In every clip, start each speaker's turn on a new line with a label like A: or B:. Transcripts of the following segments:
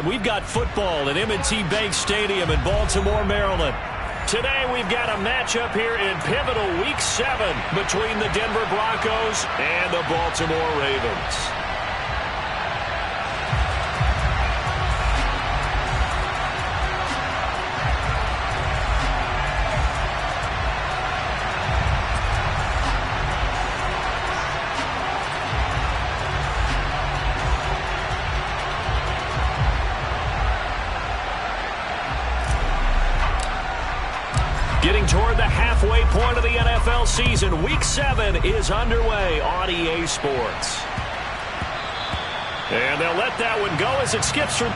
A: We've got football at M&T Bank Stadium in Baltimore, Maryland. Today we've got a matchup here in pivotal Week 7 between the Denver Broncos and the Baltimore Ravens. Getting toward the halfway point of the NFL season, Week 7 is underway on EA Sports. And they'll let that one go as it skips through.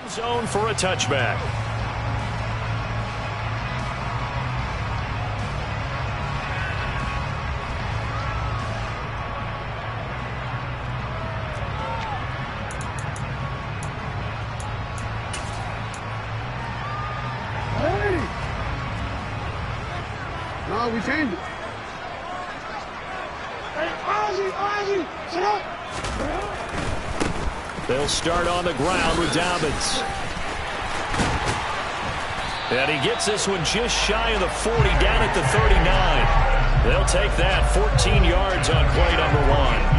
A: Zone for a touchback.
B: Hey! No, we changed it. Hey, Ozzy, sit up!
A: They'll start on the ground with Dobbins. And he gets this one just shy of the 40, down at the 39. They'll take that 14 yards on play number 1.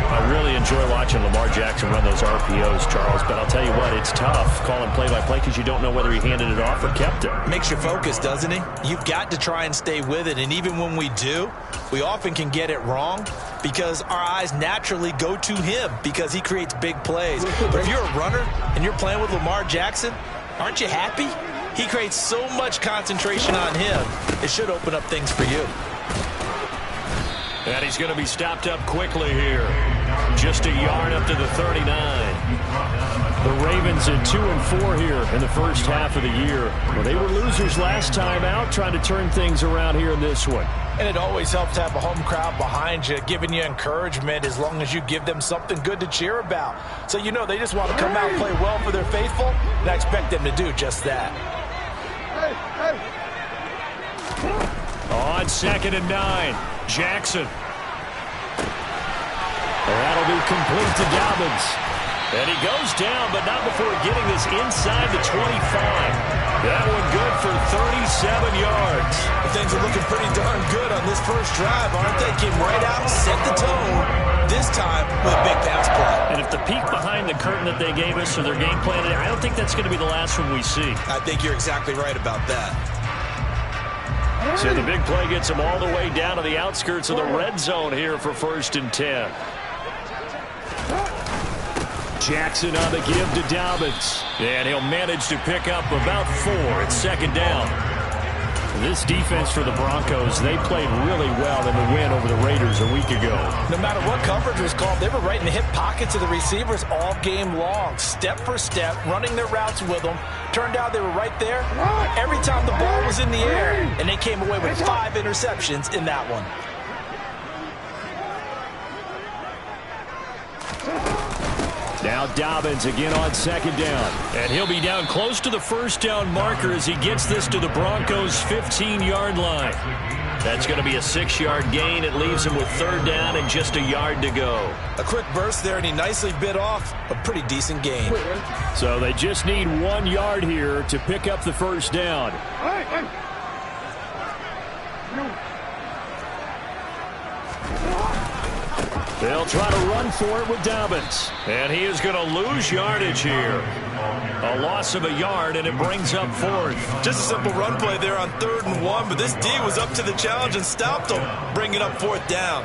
A: I really enjoy watching Lamar Jackson run those RPOs, Charles, but I'll tell you what, it's tough calling play-by-play because you don't know whether he handed it off or kept it.
C: Makes you focus, doesn't he? You've got to try and stay with it, and even when we do, we often can get it wrong because our eyes naturally go to him because he creates big plays. But if you're a runner and you're playing with Lamar Jackson, aren't you happy? He creates so much concentration on him, it should open up things for you.
A: And he's going to be stopped up quickly here. Just a yard up to the 39. The Ravens at 2-4 here in the first half of the year. Well, they were losers last time out, trying to turn things around here in this one.
D: And it always helps to have a home crowd behind you, giving you encouragement as long as you give them something good to cheer about. So you know they just want to come out and play well for their faithful, and I expect them to do just that.
B: Hey,
A: On 2nd and 9, Jackson. That'll be complete to Dobbins. And he goes down, but not before getting this inside the 25. That one good for 37 yards.
D: Things are looking pretty darn good on this first drive, aren't they? Came right out, set the tone, this time with a big pass play.
A: And if the peek behind the curtain that they gave us or their game plan, I don't think that's going to be the last one we see.
C: I think you're exactly right about that.
A: So the big play gets him all the way down to the outskirts of the red zone here for 1st and 10. Jackson on the give to Dobbins. And he'll manage to pick up about 4 at 2nd down. This defense for the Broncos, they played really well in the win over the Raiders a week ago.
D: No matter what coverage was called, they were right in the hip pockets of the receivers all game long. Step for step, running their routes with them. Turned out they were right there every time the ball was in the air. And they came away with 5 interceptions in that one.
A: Now Dobbins again on 2nd down. And he'll be down close to the 1st down marker as he gets this to the Broncos' 15-yard line. That's going to be a 6-yard gain. It leaves him with 3rd down and just a yard to go.
D: A quick burst there, and he nicely bit off a pretty decent gain.
A: So they just need 1 yard here to pick up the 1st down. They'll try to run for it with Dobbins. And he is going to lose yardage here. A loss of a yard, and it brings up 4th.
D: Just a simple run play there on 3rd and 1, but this D was up to the challenge and stopped him, bringing up 4th down.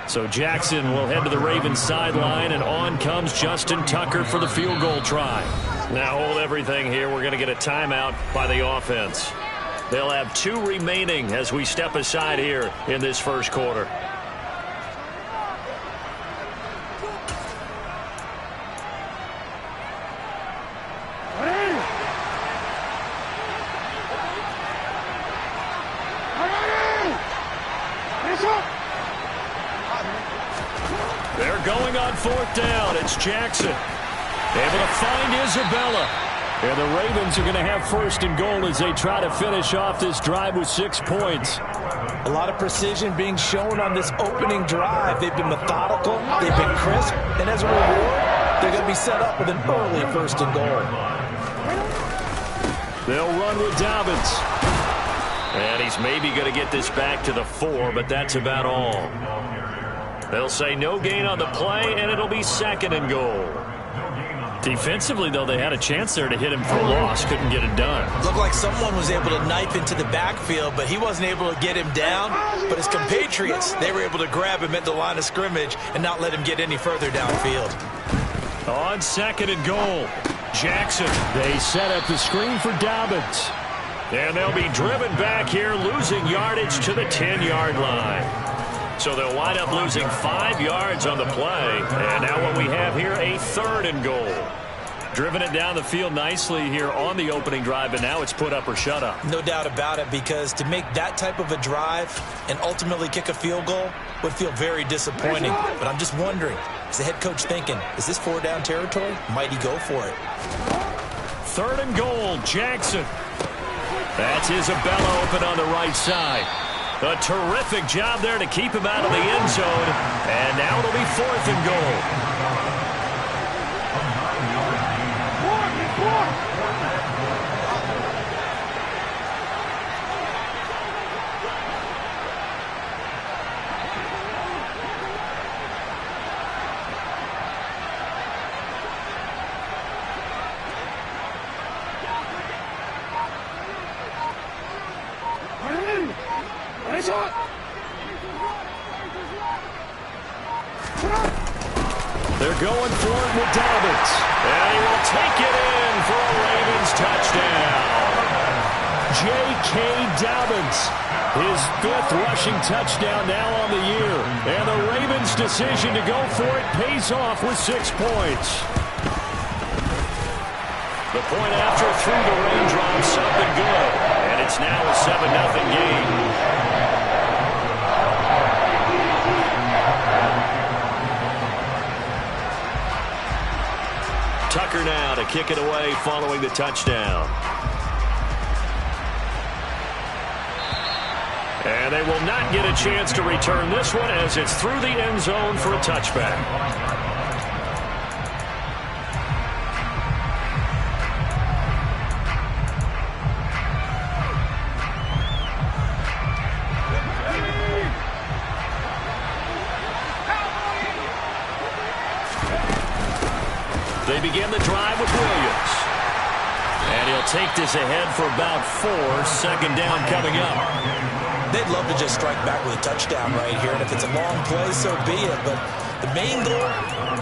A: So Jackson will head to the Ravens sideline, and on comes Justin Tucker for the field goal try. Now hold everything here. We're going to get a timeout by the offense. They'll have 2 remaining as we step aside here in this 1st quarter. They're going on 4th down. It's Jackson. Able to find Isabella. And the Ravens are going to have 1st and goal as they try to finish off this drive with 6 points.
D: A lot of precision being shown on this opening drive. They've been methodical. They've been crisp. And as a reward, they're going to be set up with an early 1st and goal.
A: They'll run with Dobbins. And he's maybe going to get this back to the 4, but that's about all. They'll say no gain on the play, and it'll be 2nd and goal. Defensively, though, they had a chance there to hit him for a loss. Couldn't get it done.
D: Looked like someone was able to knife into the backfield, but he wasn't able to get him down. But his compatriots, they were able to grab him at the line of scrimmage and not let him get any further downfield.
A: On 2nd and goal, Jackson. They set up the screen for Dobbins. And they'll be driven back here, losing yardage to the 10-yard line. So they'll wind up losing 5 yards on the play. And now what we have here, a 3rd and goal. Driven it down the field nicely here on the opening drive, and now it's put up or shut up.
D: No doubt about it, because to make that type of a drive and ultimately kick a field goal would feel very disappointing. But I'm just wondering, is the head coach thinking, is this 4-down territory? Might he go for it?
A: 3rd and goal, Jackson. That's Isabella open on the right side. A terrific job there to keep him out of the end zone. And now it'll be 4th and goal. They're going for it with Dobbins. And he will take it in for a Ravens touchdown. J.K. Dobbins, his 5th rushing touchdown now on the year. And the Ravens' decision to go for it pays off with 6 points. The point after through the raindrops up and good. And it's now a 7-0 game. Tucker now to kick it away following the touchdown. And they will not get a chance to return this one as it's through the end zone for a touchback. They begin the drive with Williams. And he'll take this ahead for about 4. 2nd down coming up.
D: They'd love to just strike back with a touchdown right here. And if it's a long play, so be it. But the main goal,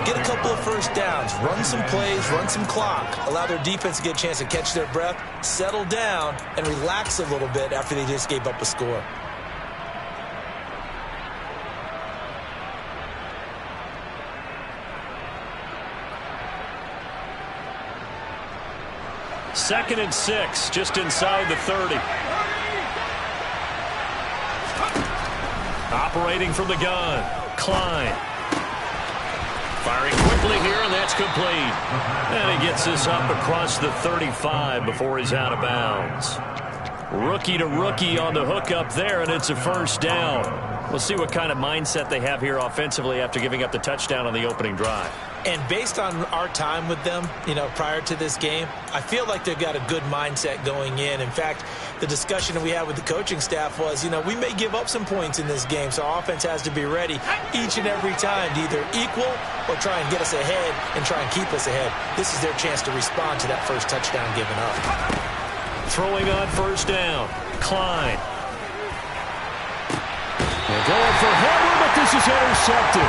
D: get a couple of 1st downs. Run some plays, run some clock. Allow their defense to get a chance to catch their breath, settle down, and relax a little bit after they just gave up a score.
A: Second and 6, just inside the 30. Operating from the gun, Klein. Firing quickly here, and that's complete. And he gets this up across the 35 before he's out of bounds. Rookie to rookie on the hook up there, and it's a first down. We'll see what kind of mindset they have here offensively after giving up the touchdown on the opening drive.
C: And based on our time with them, prior to this game, I feel like they've got a good mindset going in. In fact, the discussion that we had with the coaching staff was, we may give up some points in this game, so our offense has to be ready each and every time to either equal or try and get us ahead and try and keep us ahead. This is their chance to respond to that first touchdown given up.
A: Throwing on first down, Klein. They're going for Hamler, but this is intercepted.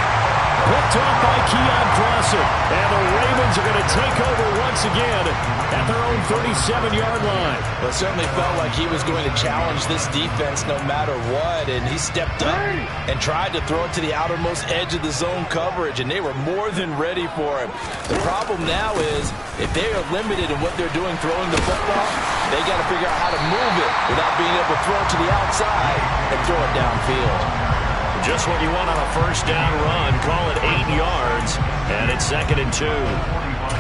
A: Picked off by Keon Crossen. And the Ravens are going to take over once again at their own 37-yard line.
C: Well, it certainly felt like he was going to challenge this defense no matter what, and he stepped up and tried to throw it to the outermost edge of the zone coverage, and they were more than ready for him. The problem now is if they are limited in what they're doing throwing the football, they got to figure out how to move it without being able to throw it to the outside and throw it downfield.
A: Just what you want on a first down run. Call it 8 yards, and it's 2nd and 2.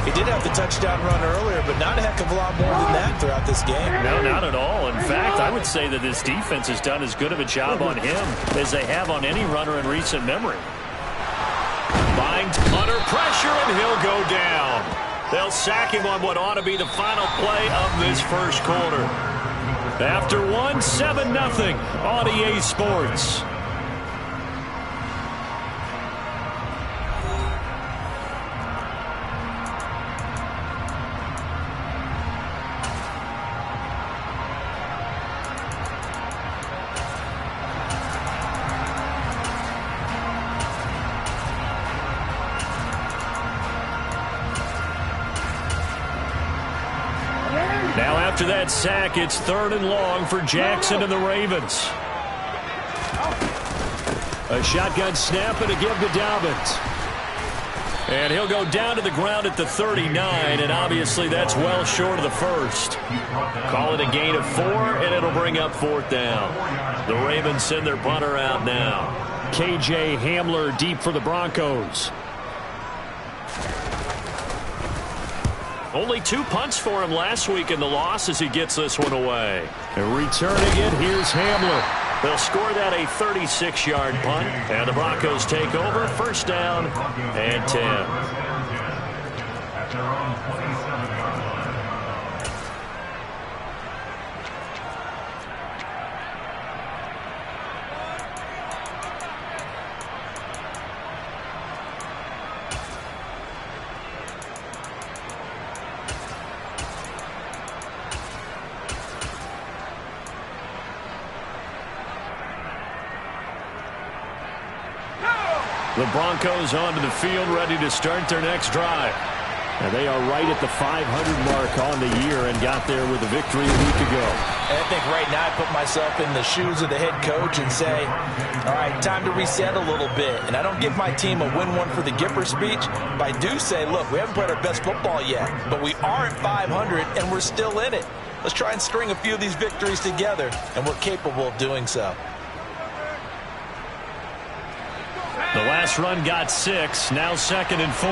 C: He did have the touchdown run earlier, but not a heck of a lot more than that throughout this game.
A: No, not at all. In fact, I would say that this defense has done as good of a job on him as they have on any runner in recent memory. Finds under pressure, and he'll go down. They'll sack him on what ought to be the final play of this first quarter. After one, 7-0 on EA Sports. Now after that sack, it's 3rd and long for Jackson and the Ravens. A shotgun snap and a give to Dobbins. And he'll go down to the ground at the 39, and obviously that's well short of the first. Call it a gain of 4, and it'll bring up 4th down. The Ravens send their punter out now. KJ Hamler deep for the Broncos. Only 2 punts for him last week in the loss as he gets this one away. And returning it, here's Hamler. They'll score that a 36-yard punt, and the Broncos take over. First down and 10. The Broncos onto the field, ready to start their next drive. And they are right at the 500 mark on the year and got there with a victory a week ago.
C: And I think right now I put myself in the shoes of the head coach and say, all right, time to reset a little bit. And I don't give my team a win one for the Gipper speech, but I do say, look, we haven't played our best football yet, but we are at 500 and we're still in it. Let's try and string a few of these victories together, and we're capable of doing so.
A: The last run got 6, now 2nd and 4.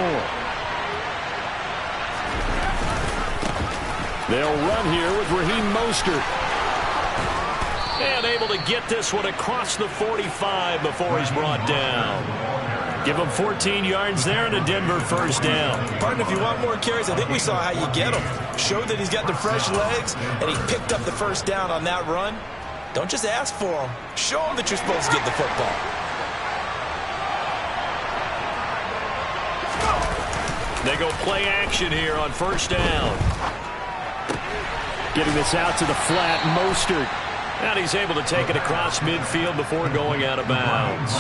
A: They'll run here with Raheem Mostert. And able to get this one across the 45 before he's brought down. Give him 14 yards there and a Denver first down.
C: Pardon, if you want more carries, I think we saw how you get him. Showed that he's got the fresh legs, and he picked up the first down on that run. Don't just ask for him. Show him that you're supposed to get the football.
A: They go play action here on first down. Getting this out to the flat, Mostert. And he's able to take it across midfield before going out of bounds.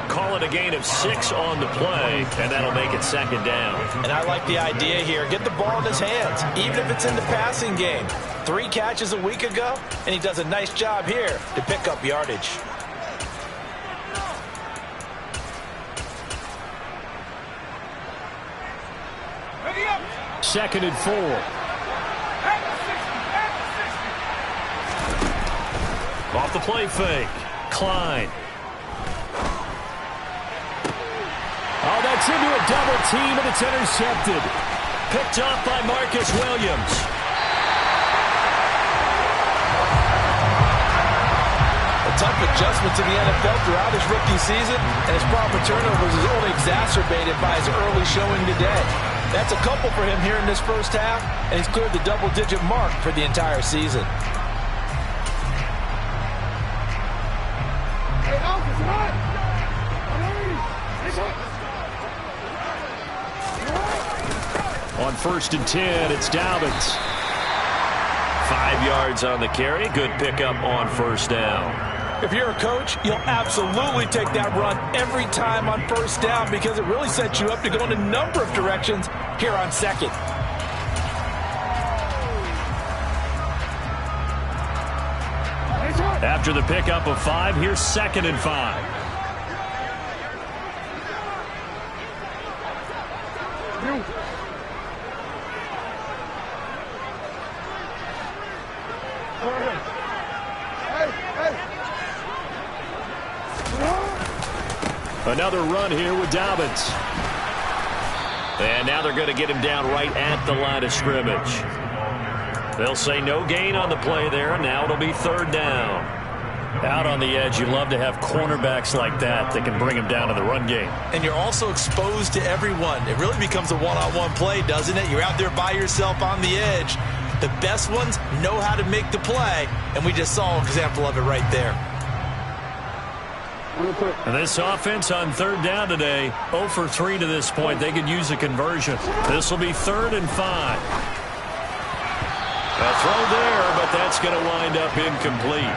A: Call it a gain of 6 on the play, and that'll make it 2nd down.
C: And I like the idea here. Get the ball in his hands, even if it's in the passing game. 3 catches a week ago, and he does a nice job here to pick up yardage.
A: Second and 4. Off the play fake. Klein. Oh, that Gets into a double team, and it's intercepted. Picked off by Marcus Williams.
D: A tough adjustment to the NFL throughout his rookie season, and his problem with turnovers is only exacerbated by his early showing today. That's a couple for him here in this first half, and he's cleared the double-digit mark for the entire season.
B: Hey, Alfred, tonight! Hey,
A: On 1st and 10, it's Dobbins. 5 yards on the carry. Good pickup on 1st down.
D: If you're a coach, you'll absolutely take that run every time on 1st down because it really sets you up to go in a number of directions here on 2nd.
A: After the pickup of 5, here's 2nd and 5. Another run here with Dobbins. And now they're going to get him down right at the line of scrimmage. They'll say no gain on the play there. Now it'll be 3rd down. Out on the edge, you love to have cornerbacks like that can bring him down to the run game.
C: And you're also exposed to everyone. It really becomes a one-on-one play, doesn't it? You're out there by yourself on the edge. The best ones know how to make the play, and we just saw an example of it right there.
A: And this offense on 3rd down today, 0 for 3 to this point. They could use a conversion. This will be 3rd and 5. A throw there, but that's going to wind up incomplete.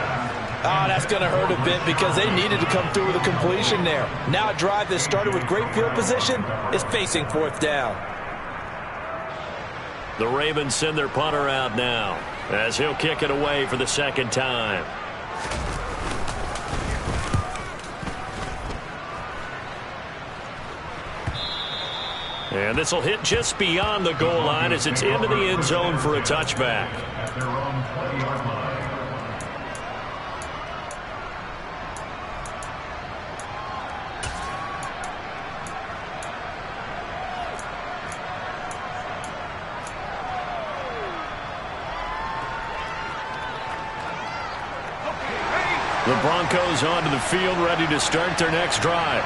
D: Oh, that's going to hurt a bit because they needed to come through with a completion there. Now a drive that started with great field position is facing 4th down.
A: The Ravens send their punter out now as he'll kick it away for the 2nd time. And this will hit just beyond the goal line as it's into the end zone for a touchback. The Broncos onto the field, ready to start their next drive.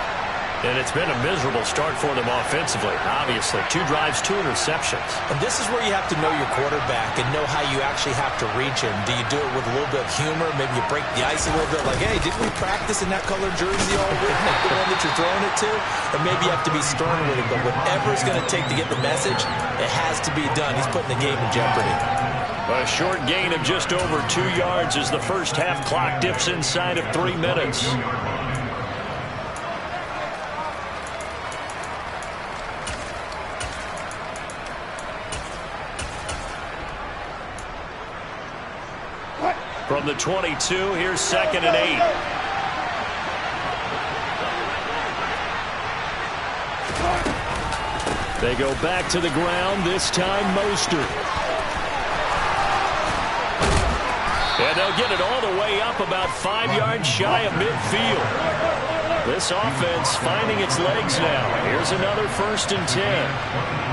A: And it's been a miserable start for them offensively, obviously. 2 drives, 2 interceptions.
C: And this is where you have to know your quarterback and know how you actually have to reach him. Do you do it with a little bit of humor? Maybe you break the ice a little bit, like, hey, didn't we practice in that colored jersey all week? Like the one that you're throwing it to? Or maybe you have to be stern with him. But whatever it's going to take to get the message, it has to be done. He's putting the game in jeopardy.
A: A short gain of just over 2 yards as the first half clock dips inside of 3 minutes. From the 22, here's 2nd and 8. They go back to the ground, this time Mostert. And they'll get it all the way up about 5 yards shy of midfield. This offense finding its legs now. Here's another 1st and 10.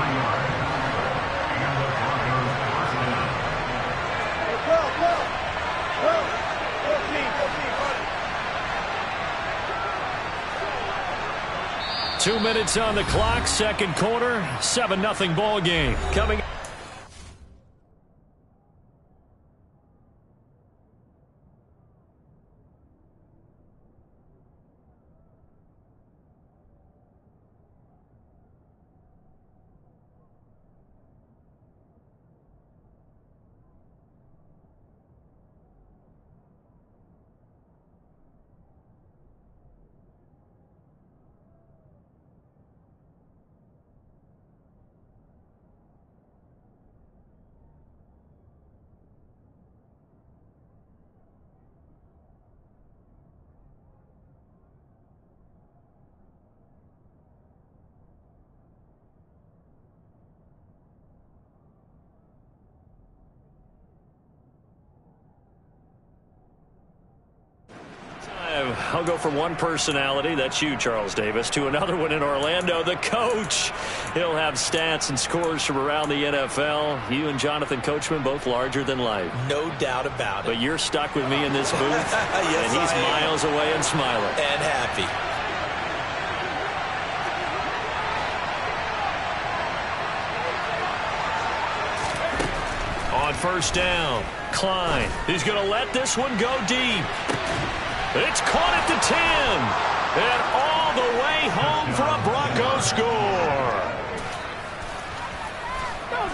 A: 2 minutes on the clock, 2nd quarter, 7-0 ball game. Coming I'll go from one personality, that's you, Charles Davis, to another one in Orlando, the coach. He'll have stats and scores from around the NFL. You and Jonathan Coachman both larger than life.
C: No doubt about it.
A: But you're stuck with me in this booth,
C: yes,
A: and he's miles away and smiling.
C: And happy.
A: On first down, Klein. He's going to let this one go deep. It's caught at the 10. And all the way home for a Bronco score.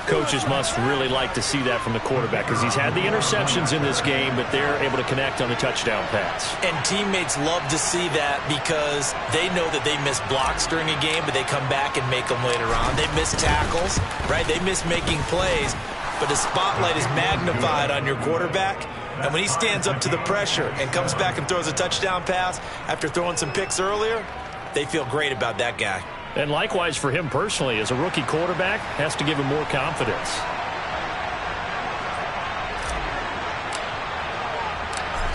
A: Coaches must really like to see that from the quarterback because he's had the interceptions in this game, but they're able to connect on the touchdown pass.
C: And teammates love to see that because they know that they miss blocks during a game, but they come back and make them later on. They miss tackles, right? They miss making plays. But the spotlight is magnified on your quarterback. And when he stands up to the pressure and comes back and throws a touchdown pass after throwing some picks earlier, they feel great about that guy.
A: And likewise for him personally, as a rookie quarterback, has to give him more confidence.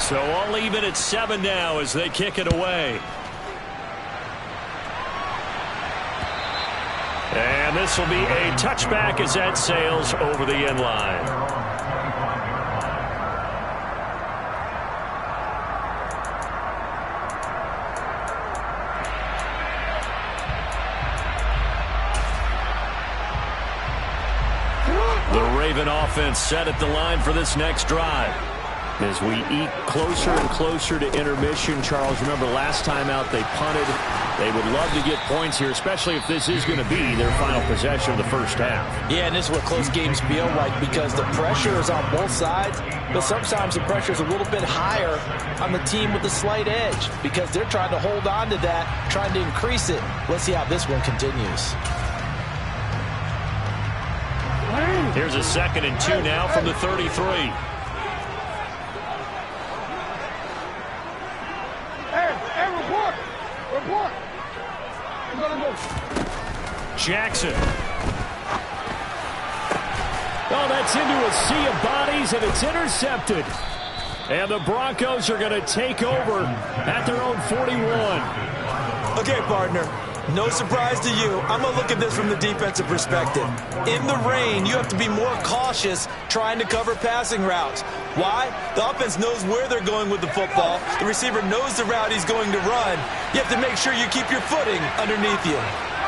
A: So I'll leave it at 7 now as they kick it away. And this will be a touchback as that sails over the end line. The Raven offense set at the line for this next drive. As we eat closer and closer to intermission, Charles, remember last time out they punted. They would love to get points here, especially if this is going to be their final possession of the first half.
D: Yeah, and this is what close games feel like because the pressure is on both sides, but sometimes the pressure is a little bit higher on the team with the slight edge because they're trying to hold on to that, trying to increase it. Let's see how this one continues.
A: Here's a 2nd and 2 now from the 33.
B: Report. I'm gonna go.
A: Jackson. Oh, that's into a sea of bodies, and it's intercepted. And the Broncos are going to take over at their own 41.
C: Okay, partner. No surprise to you. I'm going to look at this from the defensive perspective. In the rain, you have to be more cautious trying to cover passing routes. Why? The offense knows where they're going with the football. The receiver knows the route he's going to run. You have to make sure you keep your footing underneath you.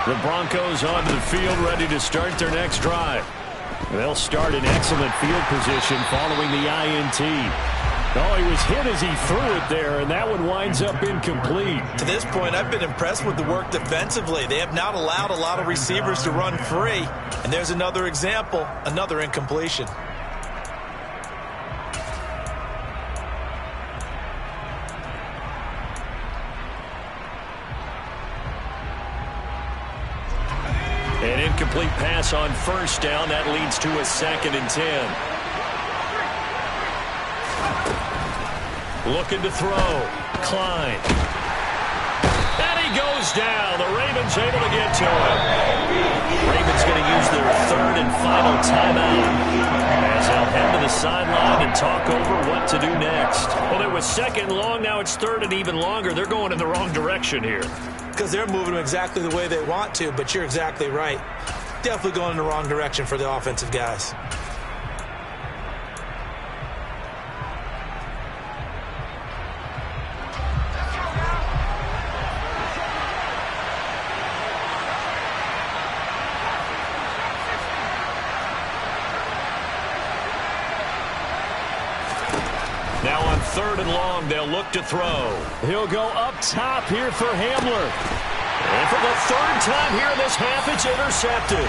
A: The Broncos onto the field ready to start their next drive. They'll start in excellent field position following the INT. Oh, he was hit as he threw it there, and that one winds up incomplete.
C: To this point, I've been impressed with the work defensively. They have not allowed a lot of receivers to run free. And there's another example, another incompletion.
A: An incomplete pass on first down. That leads to a 2nd and 10. Looking to throw. Klein. And he goes down. The Ravens able to get to him. Ravens going to use their 3rd and final timeout as they'll head to the sideline and talk over what to do next. Well, it was 2nd and long. Now it's 3rd and even longer. They're going in the wrong direction here.
C: Because they're moving exactly the way they want to, but you're exactly right. Definitely going in the wrong direction for the offensive guys.
A: Now on 3rd and long, they'll look to throw. He'll go up top here for Hamler. And for the 3rd time here in this half, it's intercepted.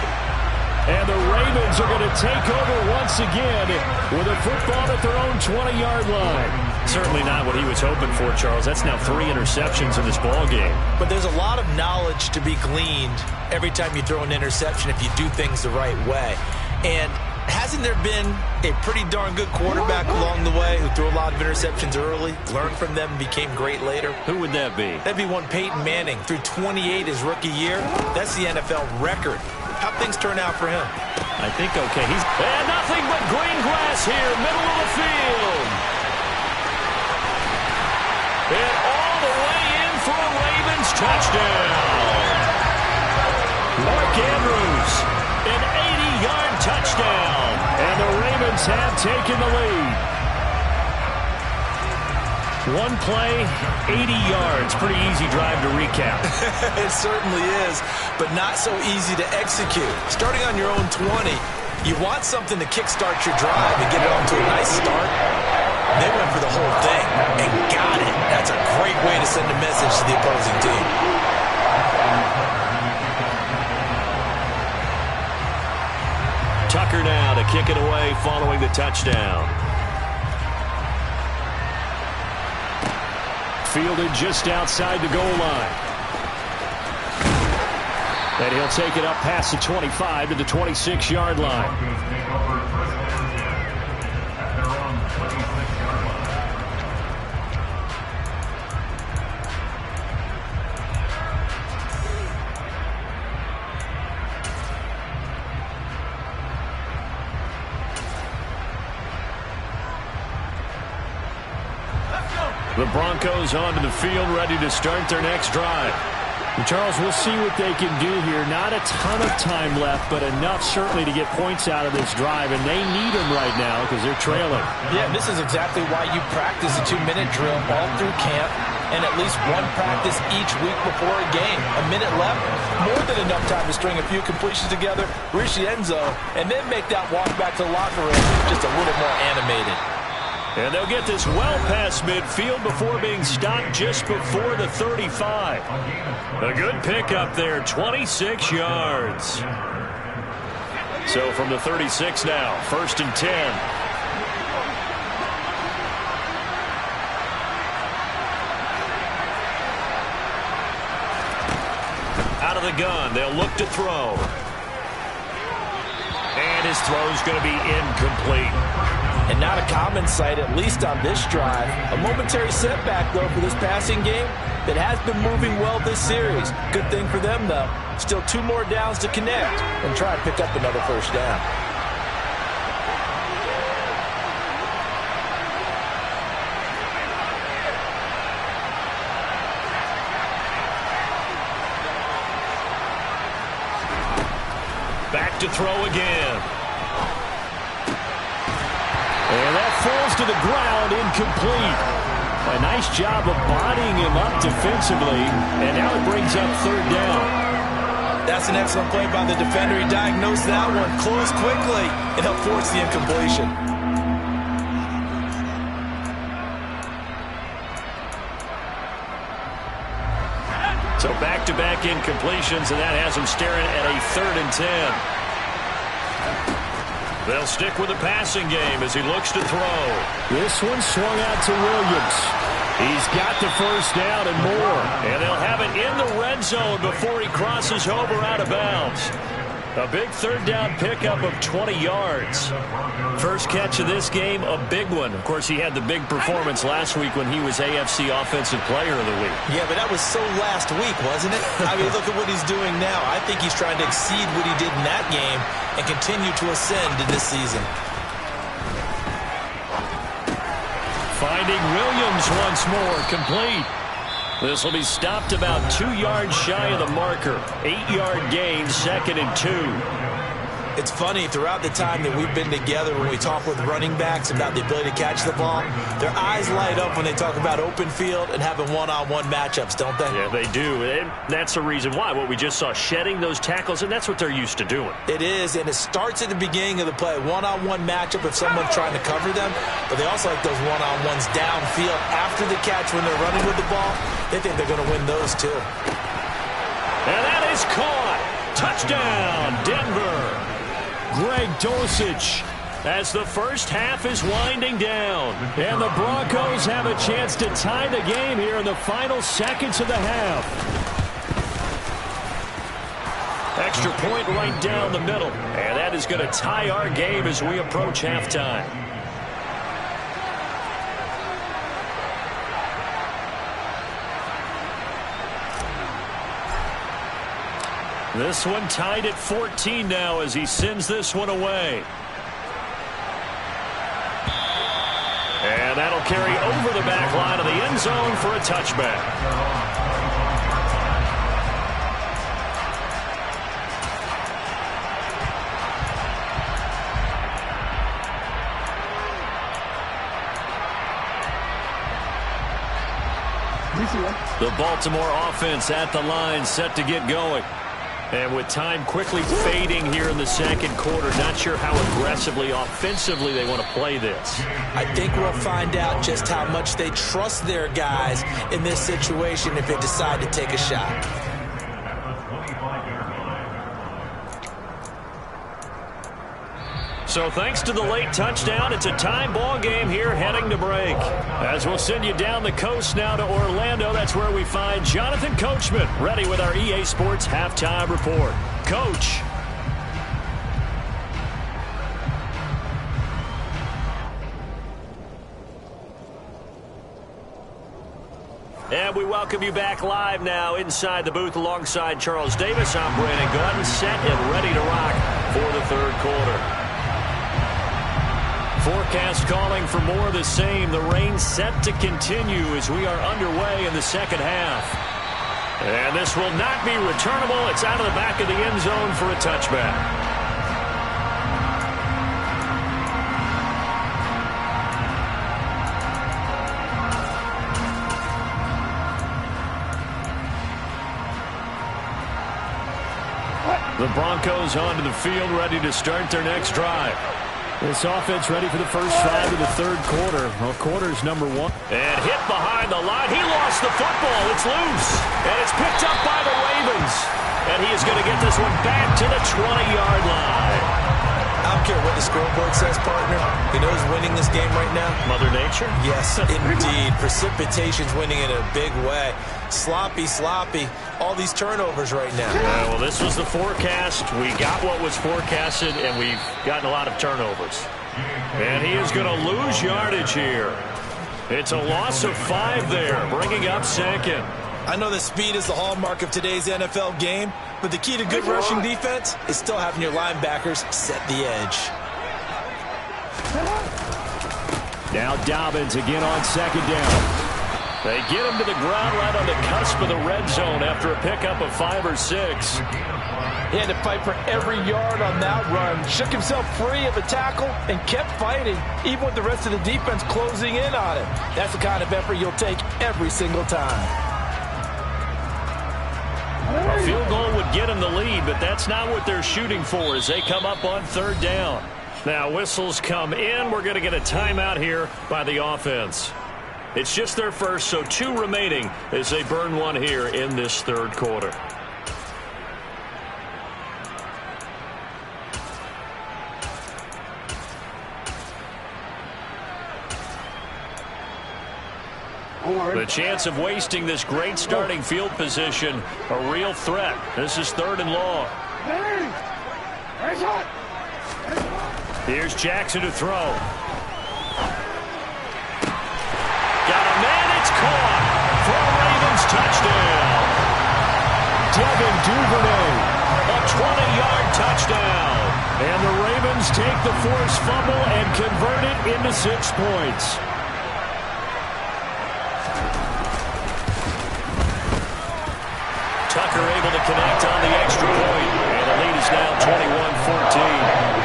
A: And the Ravens are going to take over once again with a football at their own 20-yard line. Certainly not what he was hoping for, Charles. That's now 3 interceptions in this ball game.
C: But there's a lot of knowledge to be gleaned every time you throw an interception if you do things the right way. And hasn't there been a pretty darn good quarterback along the way who threw a lot of interceptions early, learned from them, and became great later?
A: Who would that be?
C: That'd be one Peyton Manning. Threw 28 his rookie year. That's the NFL record. How'd things turn out for him?
A: I think okay. And nothing but green grass here, middle of the field. And all the touchdown. Mark Andrews, an 80-yard touchdown. And the Ravens have taken the lead. One play, 80 yards. Pretty easy drive to recap.
C: It certainly is, but not so easy to execute. Starting on your own 20, you want something to kickstart your drive and get it off to a nice start. They went for the whole thing and got it. That's a great way to send a message to the opposing team.
A: Tucker now to kick it away following the touchdown. Fielded just outside the goal line. And he'll take it up past the 25 to the 26-yard line. The Broncos onto the field, ready to start their next drive.
E: And Charles, we'll see what they can do here. Not a ton of time left, but enough certainly to get points out of this drive, and they need them right now because they're trailing.
D: Yeah, this is exactly why you practice a 2-minute drill all through camp and at least one practice each week before a game. A minute left, more than enough time to string a few completions together, reach the end zone, and then make that walk back to the locker room just a little more animated.
A: And they'll get this well past midfield before being stopped just before the 35. A good pickup there, 26 yards. So from the 36 now, 1st and 10. Out of the gun, they'll look to throw. And his throw's going to be incomplete.
D: And not a common sight, at least on this drive. A momentary setback, though, for this passing game that has been moving well this series. Good thing for them, though. Still 2 more downs to connect and try and pick up another first down.
A: Back to throw again. And that falls to the ground, incomplete. A nice job of bodying him up defensively, and now it brings up 3rd down.
C: That's an excellent play by the defender. He diagnosed that one, closed quickly, and helped force the incompletion.
A: So back-to-back incompletions, and that has him staring at a 3rd and 10. They'll stick with the passing game as he looks to throw.
E: This one swung out to Williams.
A: He's got the first down and more. And they'll have it in the red zone before he crosses over out of bounds. A big 3rd down pickup of 20 yards. First catch of this game, a big one. Of course, he had the big performance last week when he was AFC Offensive Player of the Week.
C: Yeah, but that was so last week, wasn't it? I mean, look at what he's doing now. I think he's trying to exceed what he did in that game and continue to ascend in this season.
A: Finding Williams once more, complete. This will be stopped about 2 yards shy of the marker. 8-yard gain, 2nd and 2.
C: It's funny, throughout the time that we've been together, when we talk with running backs about the ability to catch the ball, their eyes light up when they talk about open field and having one-on-one matchups, don't they?
A: Yeah, they do. And that's the reason why. What we just saw, shedding those tackles, and that's what they're used to doing.
C: It is, and it starts at the beginning of the play. One-on-one matchup if someone's trying to cover them, but they also like those one-on-ones downfield after the catch when they're running with the ball. They think they're going to win those, too.
A: And that is caught. Touchdown, Denver. Greg Dulcich as the first half is winding down. And the Broncos have a chance to tie the game here in the final seconds of the half. Extra point right down the middle. And that is going to tie our game as we approach halftime. This one tied at 14 now as he sends this one away. And that'll carry over the back line of the end zone for a touchback. The Baltimore offense at the line, set to get going. And with time quickly fading here in the second quarter, not sure how aggressively, offensively they want to play this.
C: I think we'll find out just how much they trust their guys in this situation if they decide to take a shot.
A: So thanks to the late touchdown, it's a tie ball game here heading to break. As we'll send you down the coast now to Orlando, that's where we find Jonathan Coachman ready with our EA Sports halftime report. Coach. And we welcome you back live now inside the booth alongside Charles Davis. I'm Brandon Gaudin, set and ready to rock for the third quarter. Forecast calling for more of the same. The rain set to continue as we are underway in the second half. And this will not be returnable. It's out of the back of the end zone for a touchback. The Broncos onto the field, ready to start their next drive. This offense ready for the first drive of the third quarter. Well, quarter's number one. And hit behind the line. He lost the football. It's loose. And it's picked up by the Ravens. And he is going to get this one back to the 20-yard line.
C: I don't care what the scoreboard says, partner. You know who's winning this game right now?
A: Mother Nature?
C: Yes, indeed. Precipitation's winning in a big way. Sloppy. All these turnovers right now.
A: Yeah, well, this was the forecast. We got what was forecasted, and we've gotten a lot of turnovers. And he is going to lose yardage here. It's a loss of 5 there, bringing up second.
C: I know that speed is the hallmark of today's NFL game, but the key to good rushing defense is still having your linebackers set the edge.
E: Now Dobbins again on second down.
A: They get him to the ground right on the cusp of the red zone after a pickup of 5 or 6.
D: He had to fight for every yard on that run. Shook himself free of a tackle and kept fighting, even with the rest of the defense closing in on him. That's the kind of effort you'll take every single time.
A: A field goal would get them the lead, but that's not what they're shooting for as they come up on third down. Now whistles come in. We're going to get a timeout here by the offense. It's just their first, so 2 remaining as they burn one here in this third quarter. The chance of wasting this great starting field position, a real threat. This is 3rd and long. Here's Jackson to throw. Got a man, it's caught for a Ravens touchdown.
E: Devin Duvernay.
A: A 20-yard touchdown.
E: And the Ravens take the forced fumble and convert it into 6 points.
A: Tucker able to connect on the extra point. And the lead is now 21-14.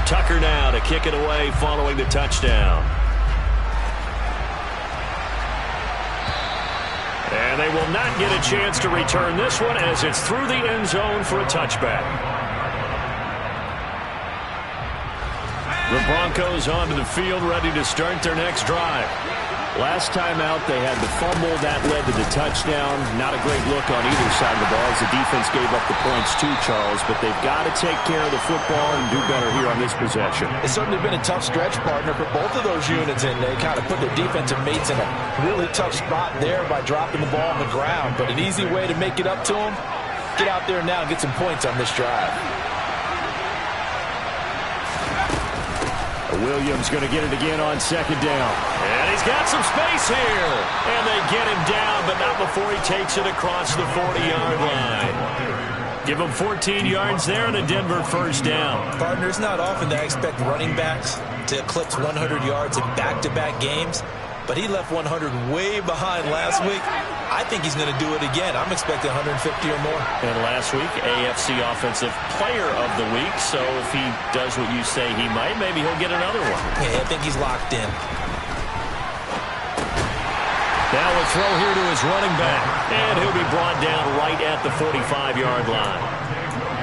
A: Tucker now to kick it away following the touchdown. And they will not get a chance to return this one as it's through the end zone for a touchback. The Broncos onto the field ready to start their next drive.
E: Last time out, they had the fumble. That led to the touchdown. Not a great look on either side of the ball as the defense gave up the points too, Charles. But they've got to take care of the football and do better here on this possession.
D: It's certainly been a tough stretch, partner, for both of those units, and they kind of put their defensive mates in a really tough spot there by dropping the ball on the ground. But an easy way to make it up to them, get out there now and get some points on this drive.
E: Williams going to get it again on second down.
A: And he's got some space here. And they get him down, but not before he takes it across the 40-yard line. Give him 14 yards there and a Denver first down.
C: Partner, it's not often that I expect running backs to eclipse 100 yards in back-to-back games, but he left 100 way behind last week.
D: I think he's going to do it again. I'm expecting 150 or more.
A: And last week, AFC Offensive Player of the Week. So if he does what you say he might, maybe he'll get another one.
D: Yeah, I think he's locked in.
A: Now a throw here to his running back. And he'll be brought down right at the 45-yard line.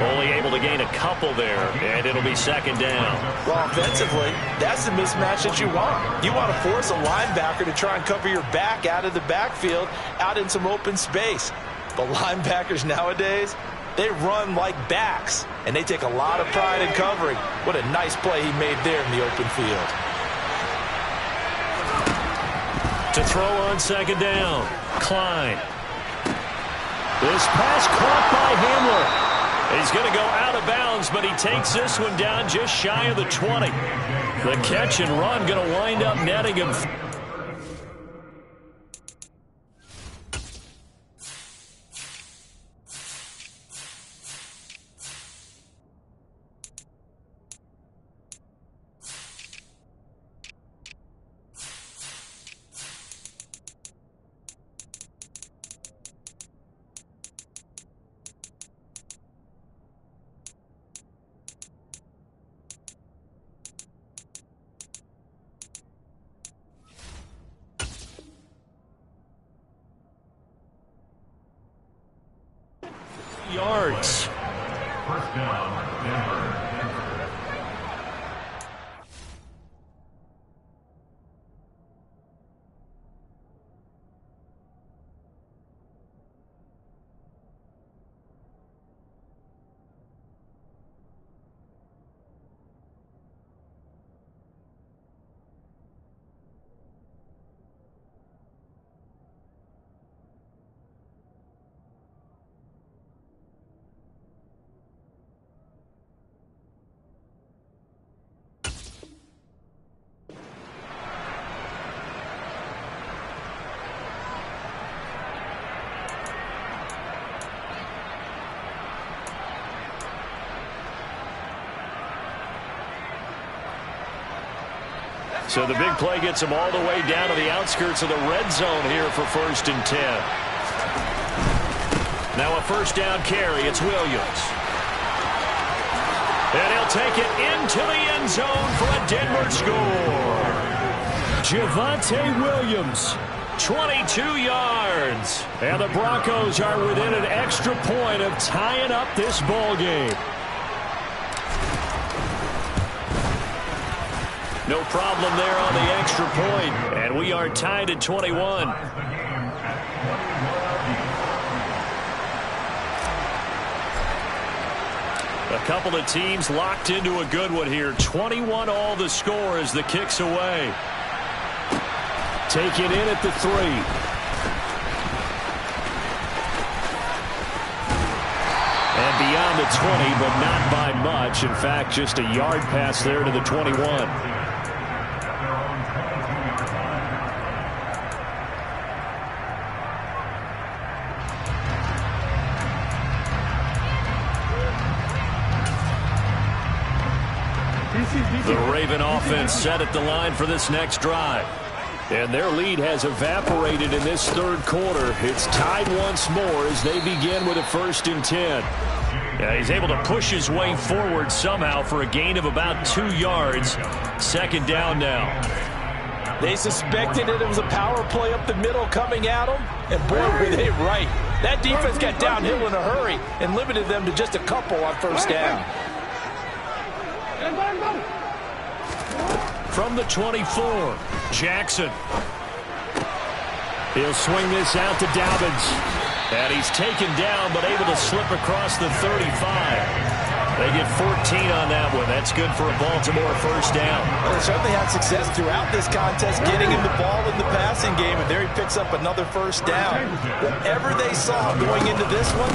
A: Only able to gain a couple there, and it'll be second down.
D: Well, offensively, that's the mismatch that you want. You want to force a linebacker to try and cover your back out of the backfield, out in some open space. But linebackers nowadays, they run like backs, and they take a lot of pride in covering. What a nice play he made there in the open field.
A: To throw on second down, Klein. This pass caught by Hamler. He's going to go out of bounds, but he takes this one down just shy of the 20. The catch and run going to wind up netting him. Yards.
F: First down, Denver.
A: So the big play gets him all the way down to the outskirts of the red zone here for 1st and 10. Now a first down carry. It's Williams. And he'll take it into the end zone for a Denver score. Javonte Williams, 22 yards. And the Broncos are within an extra point of tying up this ball game. No problem there on the extra point, and we are tied at 21. A couple of teams locked into a good one here. 21 all the score as the kick's away. Take it in at the 3. And beyond the 20, but not by much. In fact, just a yard pass there to the 21. The Raven offense set at the line for this next drive. And their lead has evaporated in this third quarter. It's tied once more as they begin with a 1st and 10. Yeah, he's able to push his way forward somehow for a gain of about 2 yards. Second down now.
D: They suspected it was a power play up the middle coming at them, and boy, were they right. That defense got downhill in a hurry and limited them to just a couple on first down.
A: From the 24, Jackson. He'll swing this out to Dobbins. And he's taken down, but able to slip across the 35. They get 14 on that one. That's good for a Baltimore first down.
D: Well, they certainly had success throughout this contest, getting him the ball in the passing game, and there he picks up another first down. Whatever they saw going into this one,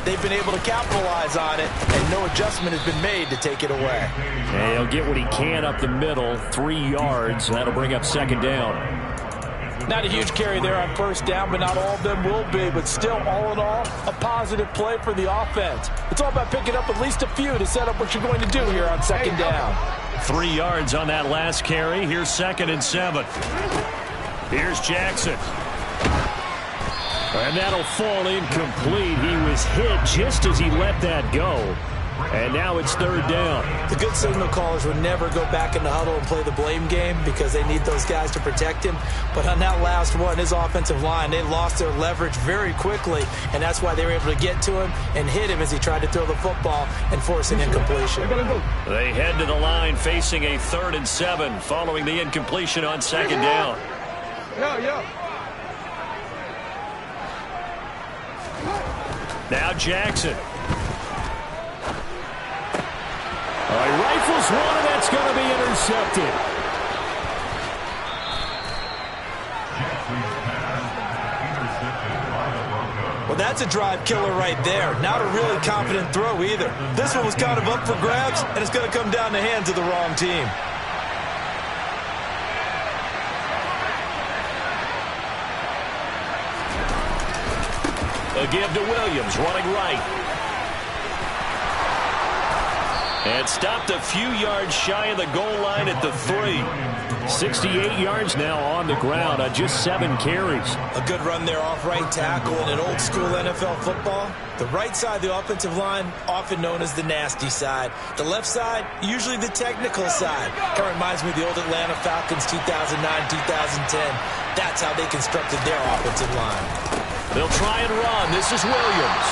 D: they've been able to capitalize on it, and no adjustment has been made to take it away.
A: And he'll get what he can up the middle, 3 yards. That'll bring up second down.
D: Not a huge carry there on first down, but not all of them will be. But still, all in all, a positive play for the offense. It's all about picking up at least a few to set up what you're going to do here on second down.
A: 3 yards on that last carry. Here's 2nd and 7. Here's Jackson.
E: And that'll fall incomplete. He was hit just as he let that go. And now it's third down.
D: The good signal callers would never go back in the huddle and play the blame game because they need those guys to protect him. But on that last one, his offensive line, they lost their leverage very quickly, and that's why they were able to get to him and hit him as he tried to throw the football and force an incompletion.
A: They head to the line facing a 3rd and 7 following the incompletion on 2nd down. Now Jackson.
E: He rifles one, and that's going to be intercepted.
D: Well, that's a drive killer right there. Not a really confident throw either. This one was kind of up for grabs, and it's going to come down the hands of the wrong team.
A: A give to Williams, running right. And stopped a few yards shy of the goal line at the 3.
E: 68 yards now on the ground on just 7 carries.
D: A good run there off right tackle in an old-school NFL football. The right side of the offensive line, often known as the nasty side. The left side, usually the technical side. Kind of reminds me of the old Atlanta Falcons 2009-2010. That's how they constructed their offensive line.
A: They'll try and run. This is Williams.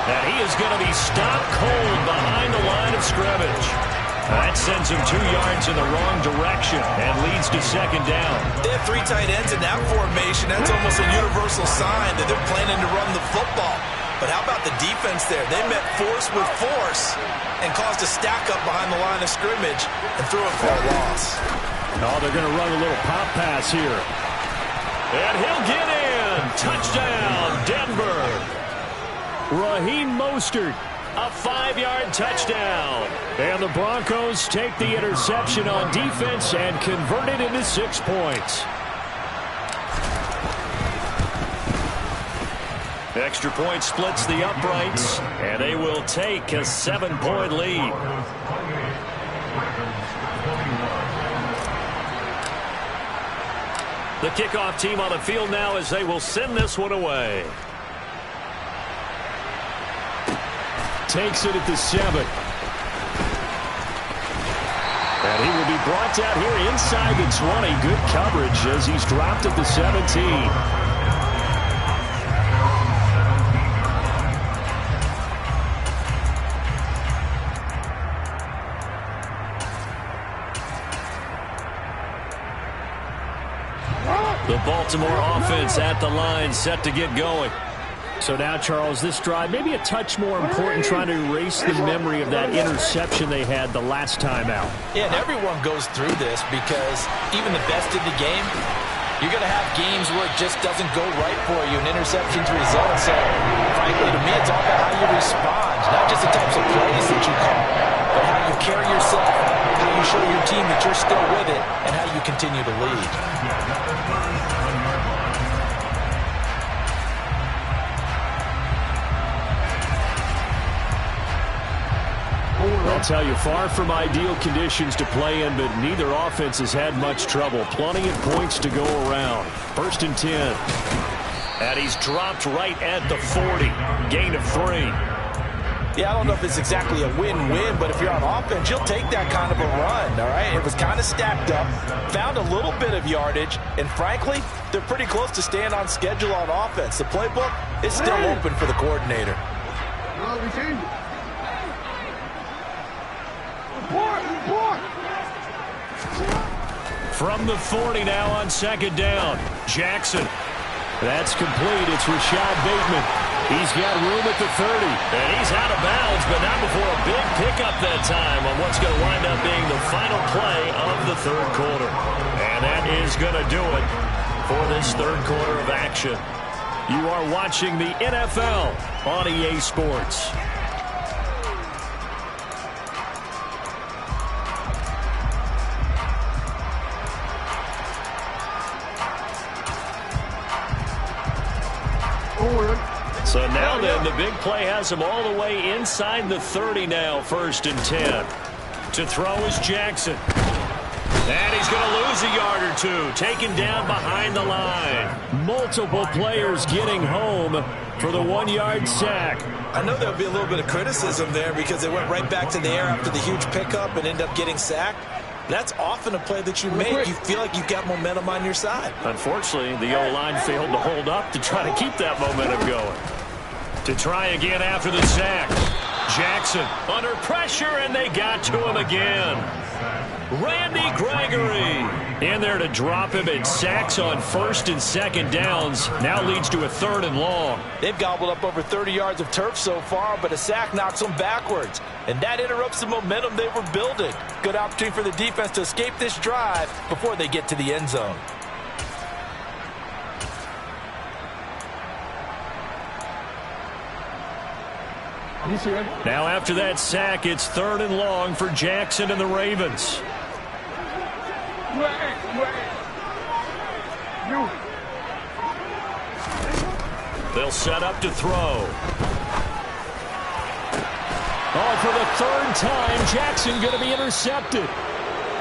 A: And he is going to be stopped cold behind the line of scrimmage. That sends him 2 yards in the wrong direction and leads to 2nd down.
D: They have 3 tight ends in that formation. That's almost a universal sign that they're planning to run the football. But how about the defense there? They met force with force and caused a stack up behind the line of scrimmage and threw it for a loss.
E: Oh, they're going to run a little pop pass here.
A: And he'll get in. Touchdown, Denver.
E: Raheem Mostert, a 5-yard touchdown. And the Broncos take the interception on defense and convert it into 6 points.
A: Extra point splits the uprights, and they will take a 7-point lead. The kickoff team on the field now as they will send this one away.
E: Takes it at the 7. And he will be brought down here inside the 20. Good coverage as he's dropped at the 17.
A: The Baltimore offense at the line, set to get going.
E: So now, Charles, this drive maybe a touch more important, trying to erase the memory of that interception they had the last time out.
D: Yeah, and everyone goes through this because even the best in the game, you're going to have games where it just doesn't go right for you, and interceptions result. So, frankly, to me, it's all about how you respond, not just the types of plays that you call, but how you carry yourself, how you show your team that you're still with it, and how you continue to lead.
E: I'll tell you, far from ideal conditions to play in, but neither offense has had much trouble. Plenty of points to go around. 1st and 10.
A: And he's dropped right at the 40. Gain of 3.
D: Yeah, I don't know if it's exactly a win-win, but if you're on offense, you'll take that kind of a run, all right? It was kind of stacked up, found a little bit of yardage, and frankly, they're pretty close to staying on schedule on offense. The playbook is still open for the coordinator.
A: From the 40 now on 2nd down. Jackson.
E: That's complete. It's Rashad Bateman. He's got room at the 30.
A: And he's out of bounds, but not before a big pickup that time on what's going to wind up being the final play of the 3rd quarter. And that is going to do it for this 3rd quarter of action.
E: You are watching the NFL on EA Sports.
A: So now then, the big play has him all the way inside the 30 now, 1st and 10. To throw is Jackson. And he's going to lose a yard or two, taken down behind the line.
E: Multiple players getting home for the 1-yard sack.
C: I know there'll be a little bit of criticism there because they went right back to the air after the huge pickup and end up getting sacked. That's often a play that you make. You feel like you've got momentum on your side.
A: Unfortunately, the O-line failed to hold up to try to keep that momentum going. To try again after the sack. Jackson under pressure, and they got to him again. Randy Gregory in there to drop him, and sacks on 1st and 2nd downs. Now leads to a 3rd and long.
D: They've gobbled up over 30 yards of turf so far, but a sack knocks them backwards. And that interrupts the momentum they were building. Good opportunity for the defense to escape this drive before they get to the end zone.
A: Now after that sack, it's 3rd and long for Jackson and the Ravens. They'll set up to throw.
E: Oh, for the 3rd time, Jackson going to be intercepted.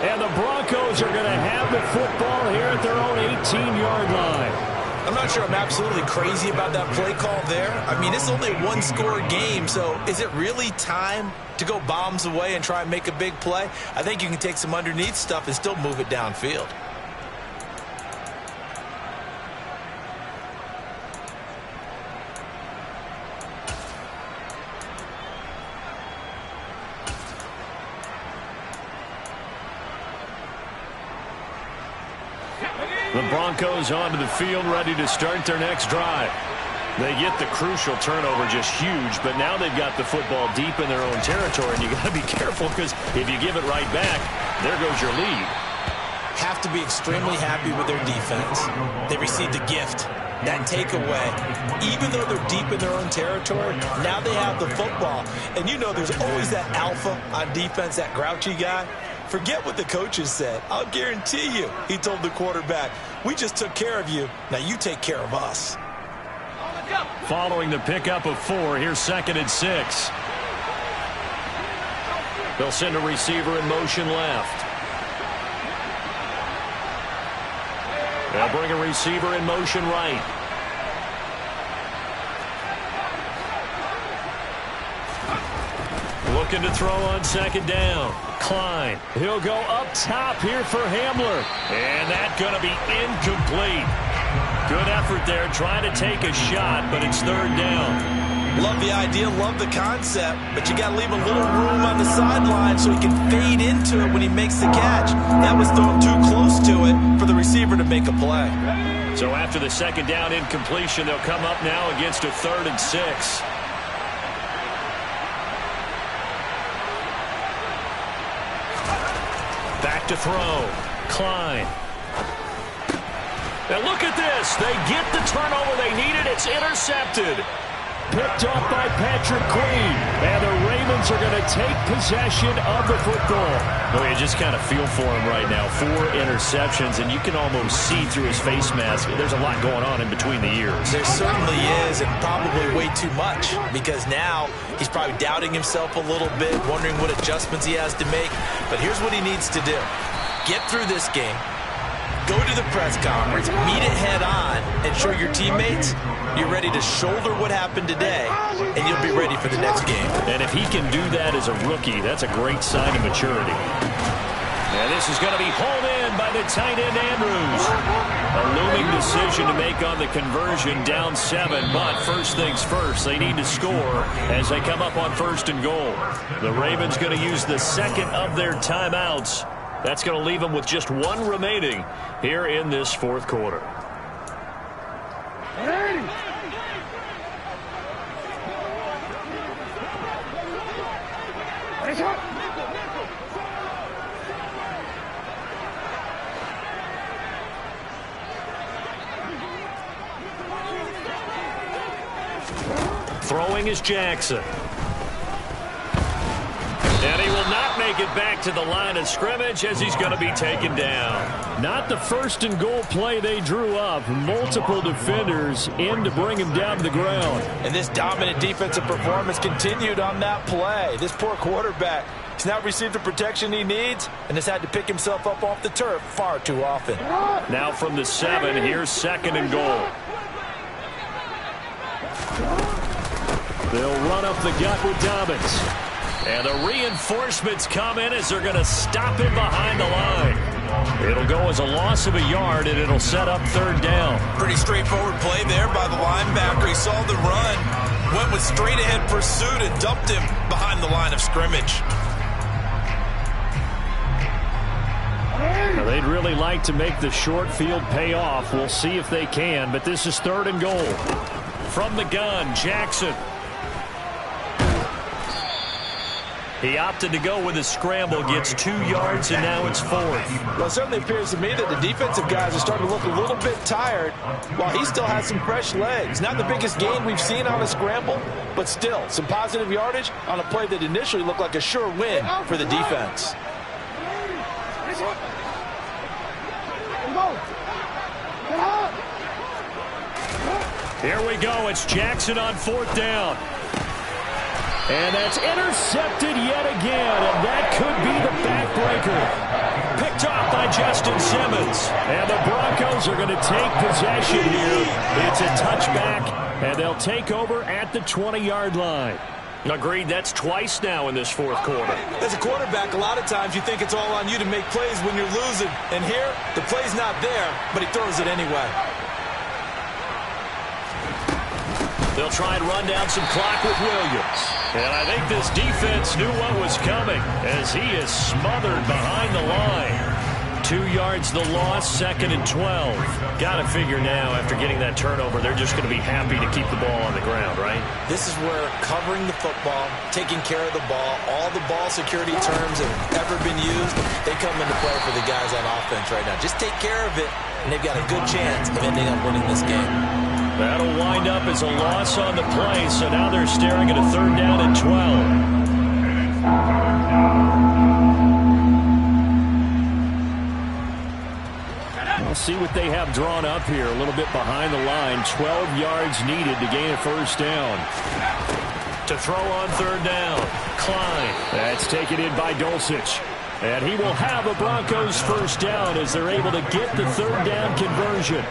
E: And the Broncos are going to have the football here at their own 18-yard line.
C: I'm not sure I'm absolutely crazy about that play call there. I mean, it's only a 1-score game, so is it really time to go bombs away and try and make a big play? I think you can take some underneath stuff and still move it downfield.
A: The Broncos onto the field, ready to start their next drive. They get the crucial turnover, just huge, but now they've got the football deep in their own territory, and you got to be careful because if you give it right back, there goes your lead.
C: Have to be extremely happy with their defense. They received a gift, that takeaway. Even though they're deep in their own territory, now they have the football. And you know there's always that alpha on defense, that grouchy guy. Forget what the coaches said. I'll guarantee you, he told the quarterback, we just took care of you. Now you take care of us.
A: Following the pickup of 4, here's 2nd and 6. They'll send a receiver in motion left. They'll bring a receiver in motion right. Looking to throw on 2nd down. Klein. He'll go up top here for Hamler. And that's going to be incomplete. Good effort there, trying to take a shot, but it's 3rd down.
C: Love the idea, love the concept, but you got to leave a little room on the sideline so he can fade into it when he makes the catch. That was thrown too close to it for the receiver to make a play.
A: So after the 2nd down incompletion, they'll come up now against a 3rd and 6. Back to throw. Klein. Now look at this. They get the turnover they needed. It's intercepted.
E: Picked off by Patrick Queen. And the Ravens are going to take possession of the football.
A: Well, you just kind of feel for him right now. 4 interceptions, and you can almost see through his face mask. There's a lot going on in between the ears.
C: There certainly is, and probably way too much, because now he's probably doubting himself a little bit, wondering what adjustments he has to make. But here's what he needs to do. Get through this game. Go to the press conference, meet it head on, and show your teammates you're ready to shoulder what happened today, and you'll be ready for the next game.
A: And if he can do that as a rookie, that's a great sign of maturity. And this is going to be hauled in by the tight end, Andrews. A looming decision to make on the conversion, down 7. But first things first, they need to score as they come up on 1st and goal. The Ravens going to use the 2nd of their timeouts. That's going to leave them with just 1 remaining here in this 4th quarter. Throwing is Jackson. And he will not make it back to the line of scrimmage as he's going to be taken down.
E: Not the 1st and goal play they drew up. Multiple defenders in to bring him down to the ground.
D: And this dominant defensive performance continued on that play. This poor quarterback He's not received the protection he needs and has had to pick himself up off the turf far too often.
A: Now from the 7, here's 2nd and goal. They'll run up the gut with Dobbins. And the reinforcements come in as they're going to stop him behind the line. It'll go as a loss of a yard, and it'll set up 3rd down.
C: Pretty straightforward play there by the linebacker. He saw the run, went with straight-ahead pursuit, and dumped him behind the line of scrimmage.
A: Now, they'd really like to make the short field pay off. We'll see if they can, but this is 3rd and goal. From the gun, Jackson. He opted to go with a scramble, gets 2 yards, and now it's 4th.
D: Well, it certainly appears to me that the defensive guys are starting to look a little bit tired while he still has some fresh legs. Not the biggest gain we've seen on a scramble, but still some positive yardage on a play that initially looked like a sure win for the defense.
A: Here we go. It's Jackson on 4th down. And that's intercepted yet again, and that could be the backbreaker. Picked off by Justin Simmons. And the Broncos are going to take possession here. It's a touchback, and they'll take over at the 20-yard line. Agreed, that's twice now in this 4th quarter.
C: As a quarterback, a lot of times you think it's all on you to make plays when you're losing. And here, the play's not there, but he throws it anyway.
A: They'll try and run down some clock with Williams. And I think this defense knew what was coming as he is smothered behind the line. 2 yards the loss, 2nd and 12. Got to figure now after getting that turnover, they're just going to be happy to keep the ball on the ground, right?
C: This is where covering the football, taking care of the ball, all the ball security terms that have ever been used, they come into play for the guys on offense right now. Just take care of it, and they've got a good chance of ending up winning this game.
A: That'll wind up as a loss on the play, so now they're staring at a 3rd down and 12. We'll see what they have drawn up here. A little bit behind the line. 12 yards needed to gain a 1st down. To throw on 3rd down. Klein. That's taken in by Dulcich. And he will have a Broncos 1st down as they're able to get the 3rd down conversion.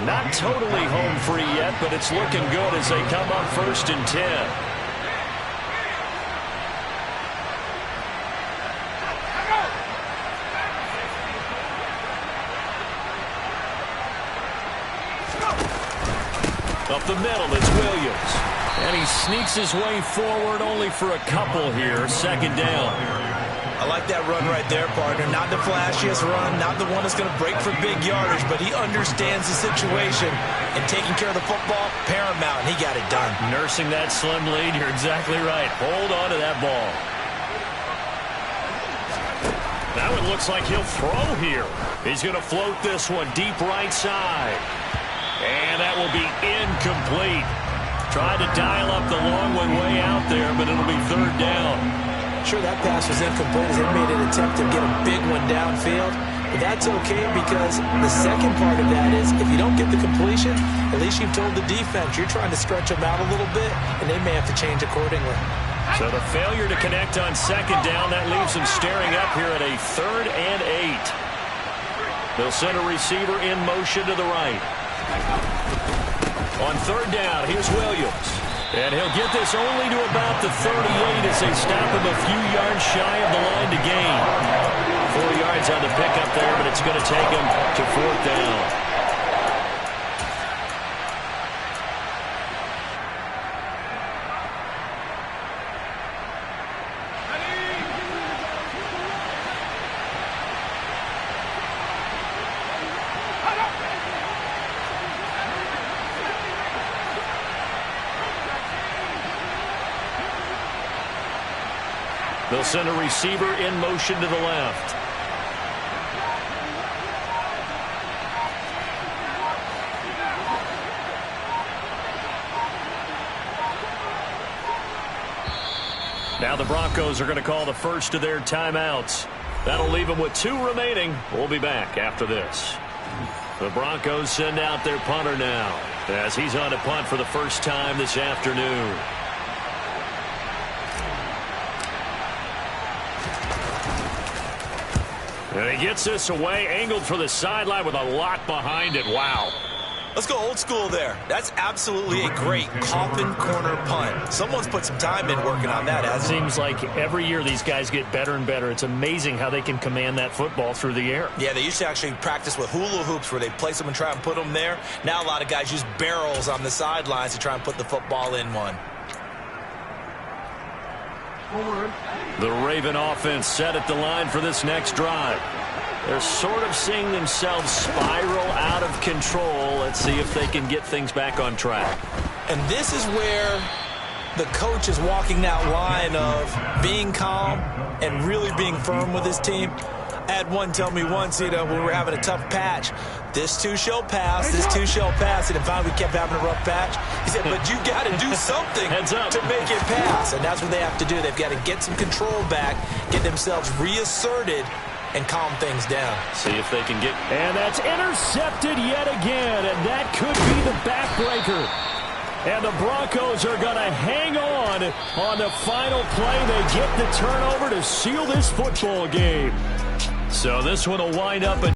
A: Not totally home free yet, but it's looking good as they come up 1st and 10. Up the middle, it's Williams. And he sneaks his way forward only for a couple here. 2nd down.
C: I like that run right there, partner. Not the flashiest run, not the one that's going to break for big yardage, but he understands the situation, and taking care of the football, paramount, and he got it done.
A: Nursing that slim lead, you're exactly right. Hold on to that ball. Now it looks like he'll throw here. He's going to float this one deep right side. And that will be incomplete. Tried to dial up the long one way out there, but it'll be 3rd down.
D: Sure, that pass was incomplete as they made an attempt to get a big one downfield. But that's okay because the second part of that is if you don't get the completion, at least you've told the defense you're trying to stretch them out a little bit, and they may have to change accordingly.
A: So the failure to connect on 2nd down, that leaves them staring up here at a 3rd and 8. They'll send a receiver in motion to the right. On 3rd down, here's Williams. And he'll get this only to about the 38 as they stop him a few yards shy of the line to gain. 4 yards on the pickup there, but it's going to take him to 4th down. They'll send a receiver in motion to the left. Now the Broncos are going to call the first of their timeouts. That'll leave them with 2 remaining. We'll be back after this. The Broncos send out their punter now as he's on to punt for the first time this afternoon. And he gets this away, angled for the sideline with a lot behind it. Wow.
C: Let's go old school there. That's absolutely a great coffin corner punt. Someone's put some time in working on that, hasn't it?
A: Seems like every year these guys get better and better. It's amazing how they can command that football through the air.
C: Yeah, they used to actually practice with hula hoops where they place them and try and put them there. Now a lot of guys use barrels on the sidelines to try and put the football in one.
A: The Raven offense set at the line for this next drive. They're sort of seeing themselves spiral out of control. Let's see if they can get things back on track.
C: And this is where the coach is walking that line of being calm and really being firm with his team. I had one tell me once, when we were having a tough patch, this too shall pass, this too shall pass, and finally we kept having a rough patch. He said, but you got to do something to make it pass, and that's what they have to do. They've got to get some control back, get themselves reasserted, and calm things down.
A: See if they can get...
E: And that's intercepted yet again, and that could be the backbreaker. And the Broncos are going to hang on the final play. They get the turnover to seal this football game.
A: So this one will wind up